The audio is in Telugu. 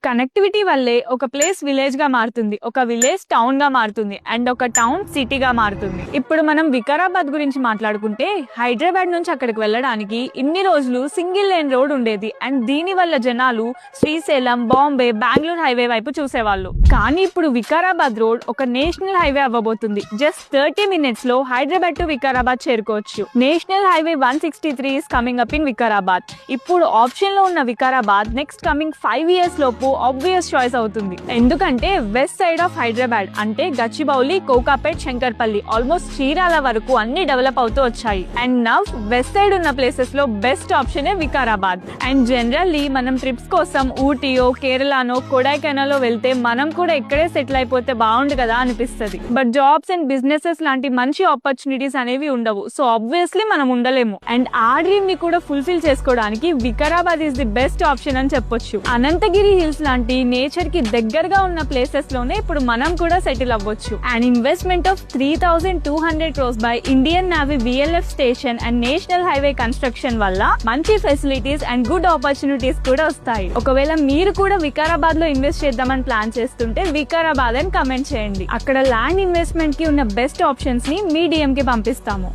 కనెక్టివిటీ వల్లే ఒక ప్లేస్ విలేజ్ గా మారుతుంది, ఒక విలేజ్ టౌన్ గా మారుతుంది, అండ్ ఒక టౌన్ సిటీగా మారుతుంది. ఇప్పుడు మనం వికారాబాద్ గురించి మాట్లాడుకుంటే, హైదరాబాద్ నుంచి అక్కడికి వెళ్ళడానికి ఇన్ని రోజులు సింగిల్ లేన్ రోడ్ ఉండేది. అండ్ దీని వల్ల జనాలు శ్రీశైలం, బాంబే, బెంగళూరు హైవే వైపు చూసేవాళ్ళు. కానీ ఇప్పుడు వికారాబాద్ రోడ్ ఒక నేషనల్ హైవే అవ్వబోతుంది. జస్ట్ 30 minutes లో హైదరాబాద్ టు వికారాబాద్ చేరుకోవచ్చు. National highway 163 is coming up in Vikarabad. ఇప్పుడు ఆప్షన్ లో ఉన్న వికారాబాద్ నెక్స్ట్ కమింగ్ 5 years లోపు ఆబ్వియస్ చాయిస్ అవుతుంది. ఎందుకంటే వెస్ట్ సైడ్ ఆఫ్ హైదరాబాద్ అంటే గచ్చిబౌలి, కోకాపేట్, శంకర్పల్లి, ఆల్మోస్ట్ చీరాల వరకు అన్ని డెవలప్ అవుతూ వచ్చాయి. అండ్ నవ్ వెస్ట్ సైడ్ ఉన్న ప్లేసెస్ లో best option Vikarabad. And generally మనం ట్రిప్స్ కోసం ఊటీయో, కేరళనో, కొడైకెనాలో వెళ్తే మనం కూడా ఇక్కడే సెటిల్ అయిపోతే బాగుండు కదా అనిపిస్తుంది. బట్ జాబ్స్ అండ్ బిజినెసెస్ లాంటి మంచి ఆపర్చునిటీస్ అనేవి ఉండవు. సో ఆబ్వియస్లీ మనం ఉండలేము. అండ్ ఆ డ్రీమ్ ని కూడా ఫుల్ఫిల్ చేసుకోవడానికి Vikarabad is the best option అని చెప్పొచ్చు. అనంతగిరి హిల్స్ లాంటి నేచర్ కి దగ్గరగా ఉన్న ప్లేసెస్ లోనే ఇప్పుడు మనం కూడా సెటిల్ అవ్వచ్చు. And investment of 3200 crores by Indian navy VLF station and national highway construction వల్ల మంచి ఫెసిలిటీస్ అండ్ గుడ్ ఆపర్చునిటీస్ కూడా వస్తాయి. ఒకవేళ మీరు కూడా వికారాబాద్ లో ఇన్వెస్ట్ చేద్దామని ప్లాన్ చేస్తుంటే వికారాబాద్ అని కమెంట్ చేయండి. అక్కడ ల్యాండ్ ఇన్వెస్ట్మెంట్ కి ఉన్న బెస్ట్ ఆప్షన్స్ ని మీ DM కి పంపిస్తాము.